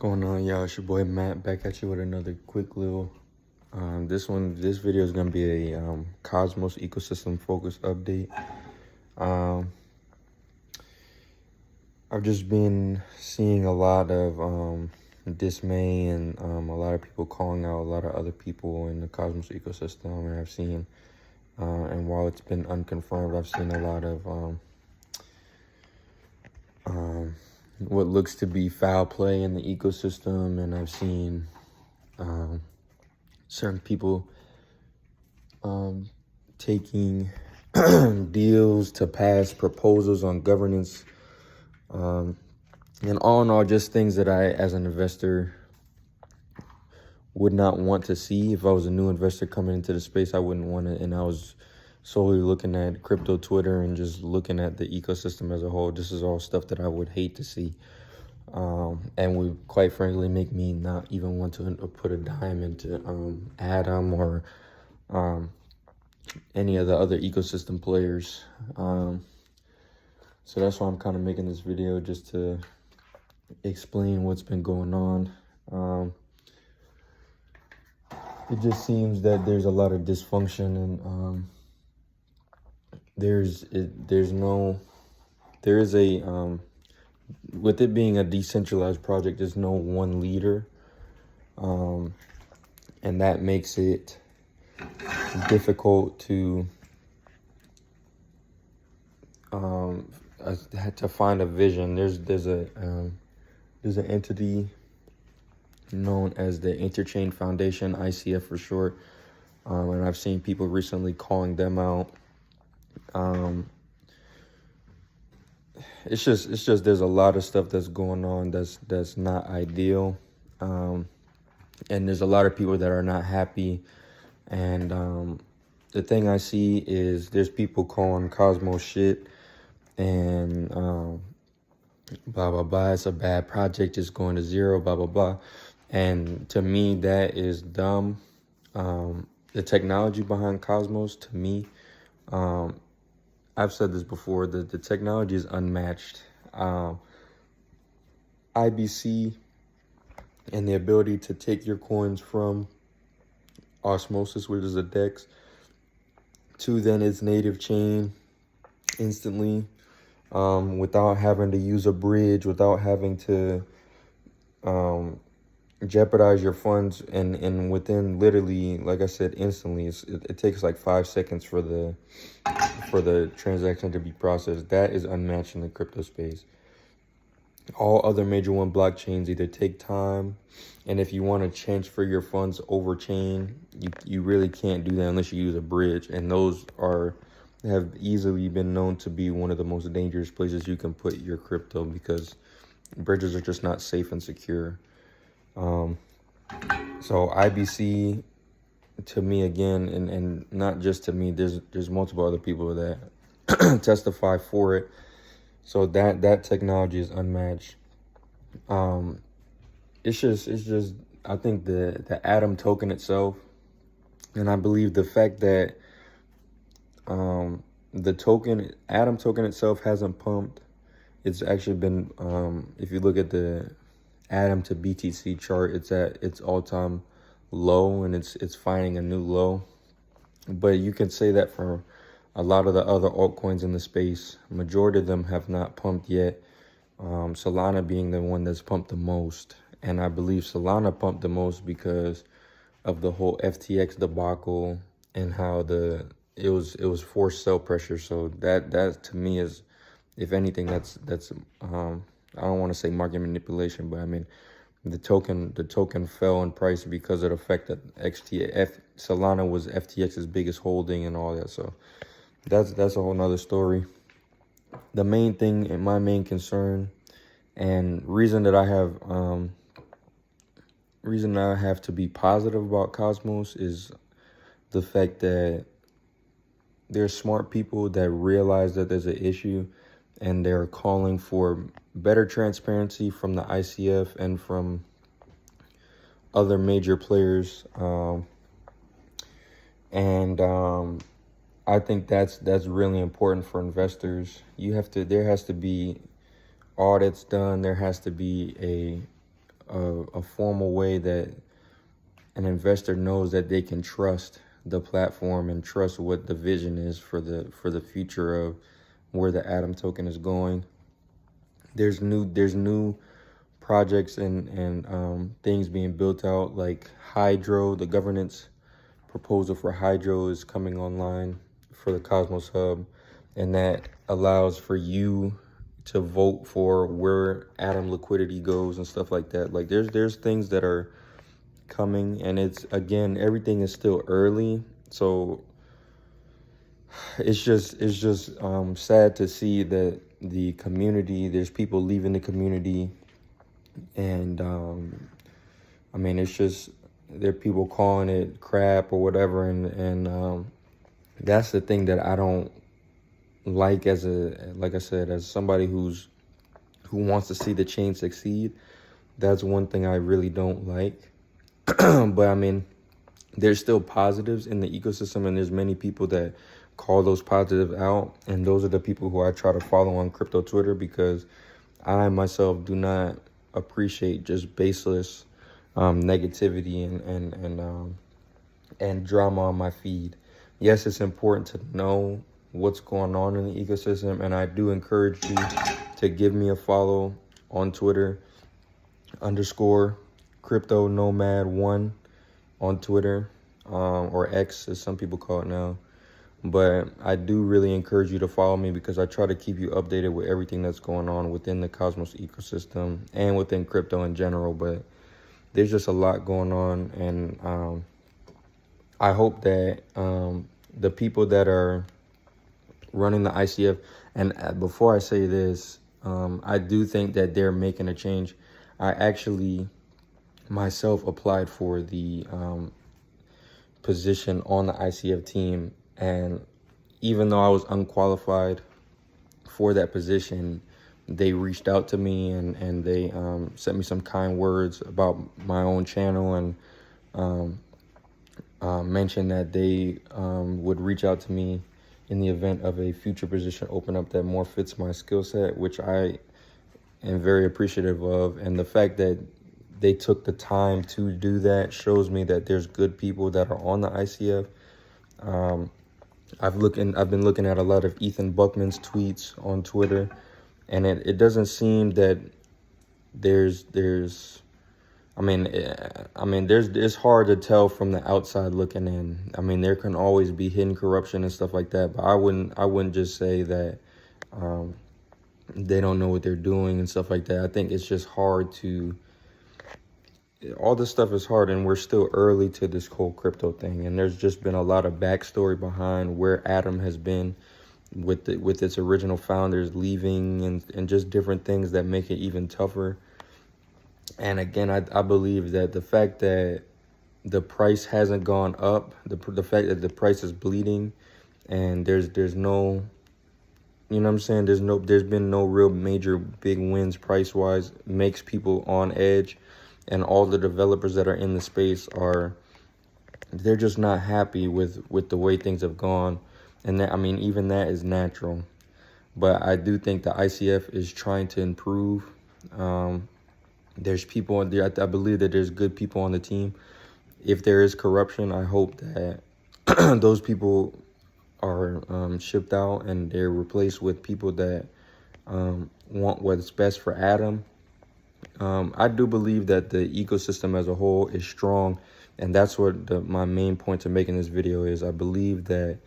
Going on, y'all? It's your boy Matt back at you with another quick little this video is gonna be a Cosmos ecosystem focus update. I've just been seeing a lot of dismay and a lot of people calling out a lot of other people in the Cosmos ecosystem, and I've seen and while it's been unconfirmed, I've seen a lot of what looks to be foul play in the ecosystem, and I've seen certain people taking deals to pass proposals on governance, and all in all, just things that I, as an investor, would not want to see. If I was a new investor coming into the space, I wouldn't want it, and I was solely looking at crypto Twitter and just looking at the ecosystem as a whole. This is all stuff that I would hate to see, and would quite frankly make me not even want to put a dime into Atom or any of the other ecosystem players. So that's why I'm kind of making this video, just to explain what's been going on. It just seems that there's a lot of dysfunction, and with it being a decentralized project, there's no one leader, and that makes it difficult to find a vision. There's an entity known as the Interchain Foundation, ICF for short, and I've seen people recently calling them out. It's just there's a lot of stuff that's going on that's not ideal, and there's a lot of people that are not happy. And the thing I see is there's people calling Cosmos shit and blah blah blah. It's a bad project. It's going to zero. Blah blah blah. And to me, that is dumb. The technology behind Cosmos, to me, I've said this before, that the technology is unmatched. IBC and the ability to take your coins from osmosis, which is a DEX, to then its native chain instantly, without having to use a bridge, without having to jeopardize your funds, and within literally, like I said, instantly. It takes like 5 seconds for the transaction to be processed. That is unmatched in the crypto space. All other major one blockchains either take time, and if you want to transfer your funds over chain, you really can't do that unless you use a bridge, and those have easily been known to be one of the most dangerous places you can put your crypto, because bridges are just not safe and secure. So IBC, to me, again, and not just to me, there's multiple other people that testify for it. So that technology is unmatched. It's just I think the Atom token itself, and I believe the fact that the Atom token itself hasn't pumped. It's actually been, if you look at the Atom to BTC chart, it's at its all-time low, and it's finding a new low. But you can say that for a lot of the other altcoins in the space. Majority of them have not pumped yet. Solana being the one that's pumped the most, and I believe Solana pumped the most because of the whole FTX debacle and how it was forced sell pressure. So that to me is, if anything, that's I don't want to say market manipulation, but I mean the token fell in price because of the fact that Solana was FTX's biggest holding and all that. So that's a whole nother story. The main thing, and my main concern, and reason that I have to be positive about Cosmos, is the fact that there's smart people that realize that there's an issue, and they're calling for better transparency from the ICF and from other major players. I think that's really important for investors. There has to be audits done. There has to be a formal way that an investor knows that they can trust the platform and trust what the vision is for the future of where the Atom token is going. There's new projects and things being built out, like Hydro. The governance proposal for Hydro is coming online for the Cosmos Hub, and that allows for you to vote for where Atom liquidity goes and stuff like that. Like there's things that are coming, and it's, again, everything is still early, so it's just sad to see that the community, there's people leaving the community, and I mean, it's just, there are people calling it crap or whatever, and that's the thing that I don't like, as like I said, as somebody who wants to see the chain succeed. That's one thing I really don't like. But I mean, there's still positives in the ecosystem, and there's many people that call those positives out, and those are the people who I try to follow on crypto Twitter, because I myself do not appreciate just baseless negativity and drama on my feed. Yes, it's important to know what's going on in the ecosystem, and I do encourage you to give me a follow on Twitter, _ crypto nomad 1 on Twitter, or X as some people call it now. But I do really encourage you to follow me, because I try to keep you updated with everything that's going on within the Cosmos ecosystem and within crypto in general. But there's just a lot going on, and I hope that the people that are running the ICF, and before I say this, I do think that they're making a change. I actually myself applied for the position on the ICF team, and even though I was unqualified for that position, they reached out to me, and they sent me some kind words about my own channel, and mentioned that they would reach out to me in the event of a future position open up that more fits my skill set, which I am very appreciative of. And the fact that they took the time to do that shows me that there's good people that are on the ICF. I've been looking at a lot of Ethan Buckman's tweets on Twitter, and it doesn't seem that there's it's hard to tell from the outside looking in. I mean, there can always be hidden corruption and stuff like that, but I wouldn't just say that they don't know what they're doing and stuff like that. I think it's just hard to, all this stuff is hard, and we're still early to this whole crypto thing, and there's just been a lot of backstory behind where Atom has been with its original founders leaving, and just different things that make it even tougher. And again, I believe that the fact that the price hasn't gone up, the fact that the price is bleeding, and there's no, you know what I'm saying, there's been no real major big wins price wise, makes people on edge, and all the developers that are in the space they're just not happy with the way things have gone. And that, I mean, even that is natural. But I do think the ICF is trying to improve. There's people there. I believe that there's good people on the team. If there is corruption, I hope that those people are shipped out, and they're replaced with people that want what's best for Atom. I do believe that the ecosystem as a whole is strong, and that's what my main point to making this video is. I believe that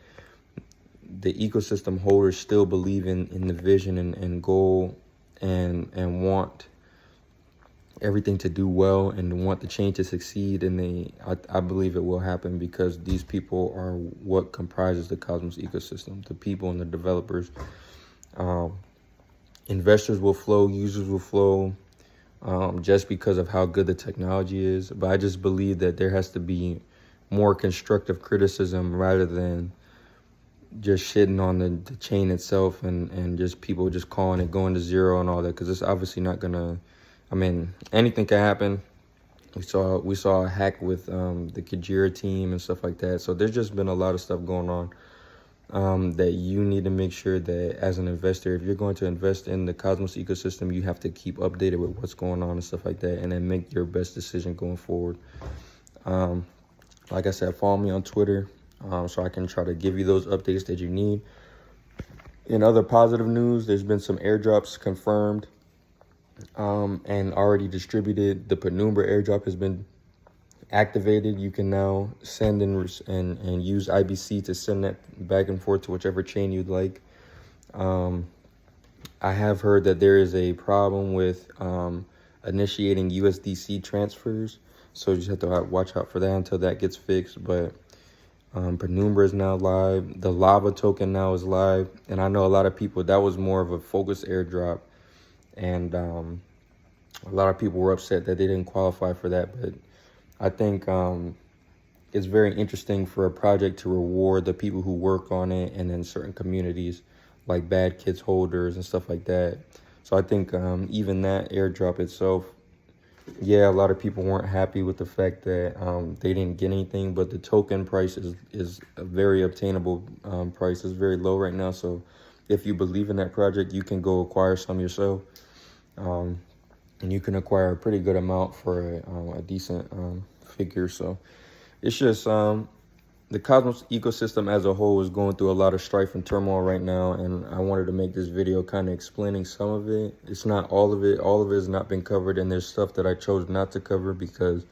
the ecosystem holders still believe in the vision and goal, and want everything to do well, and want the chain to succeed, and I believe it will happen, because these people are what comprises the Cosmos ecosystem. The people and the developers. Investors will flow, users will flow, just because of how good the technology is. But I just believe that there has to be more constructive criticism, rather than just shitting on the chain itself, and just people just calling it going to zero and all that, because it's obviously not gonna. I mean, anything can happen. We saw a hack with the Kjuri team and stuff like that. So there's just been a lot of stuff going on. that you need to make sure that as an investor, if you're going to invest in the Cosmos ecosystem, you have to keep updated with what's going on and stuff like that, and then make your best decision going forward. Like I said, follow me on Twitter so I can try to give you those updates that you need. In other positive news, there's been some airdrops confirmed and already distributed. The Penumbra airdrop has been activated. You can now send and use IBC to send that back and forth to whichever chain you'd like. I have heard that there is a problem with initiating USDC transfers, so you just have to watch out for that until that gets fixed. But Penumbra is now live. The Lava token now is live, and I know a lot of people, that was more of a focus airdrop, and a lot of people were upset that they didn't qualify for that. But I think it's very interesting for a project to reward the people who work on it, and in certain communities like Bad Kids holders and stuff like that. So I think even that airdrop itself, yeah, a lot of people weren't happy with the fact that they didn't get anything, but the token price is a very obtainable price. It's very low right now. So if you believe in that project, you can go acquire some yourself. And you can acquire a pretty good amount for a decent figure. So it's just the Cosmos ecosystem as a whole is going through a lot of strife and turmoil right now, and I wanted to make this video kind of explaining some of it. It's not all of it. All of it has not been covered, and there's stuff that I chose not to cover because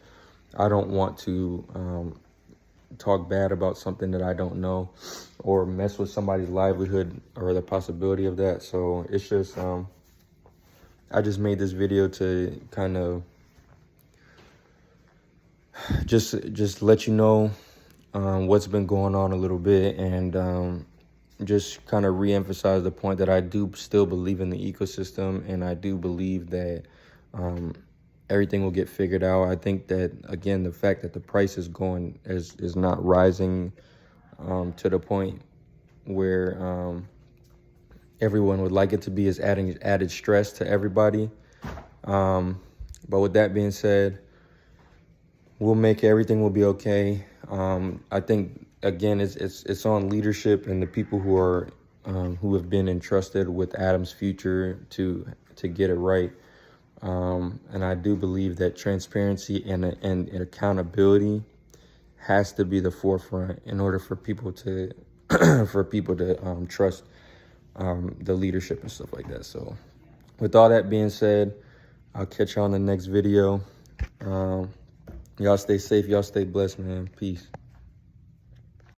I don't want to talk bad about something that I don't know or mess with somebody's livelihood or the possibility of that. So it's just I just made this video to kind of just let you know what's been going on a little bit, and just kind of re-emphasize the point that I do still believe in the ecosystem, and I do believe that everything will get figured out. I think that, again, the fact that the price is not rising to the point where everyone would like it to be is adding added stress to everybody. But with that being said, everything will be okay. I think, again, it's on leadership and the people who have been entrusted with Adam's future to get it right. And I do believe that transparency and accountability has to be the forefront in order for people to trust the leadership and stuff like that. So with all that being said, I'll catch you on the next video. Y'all stay safe. Y'all stay blessed, man. Peace.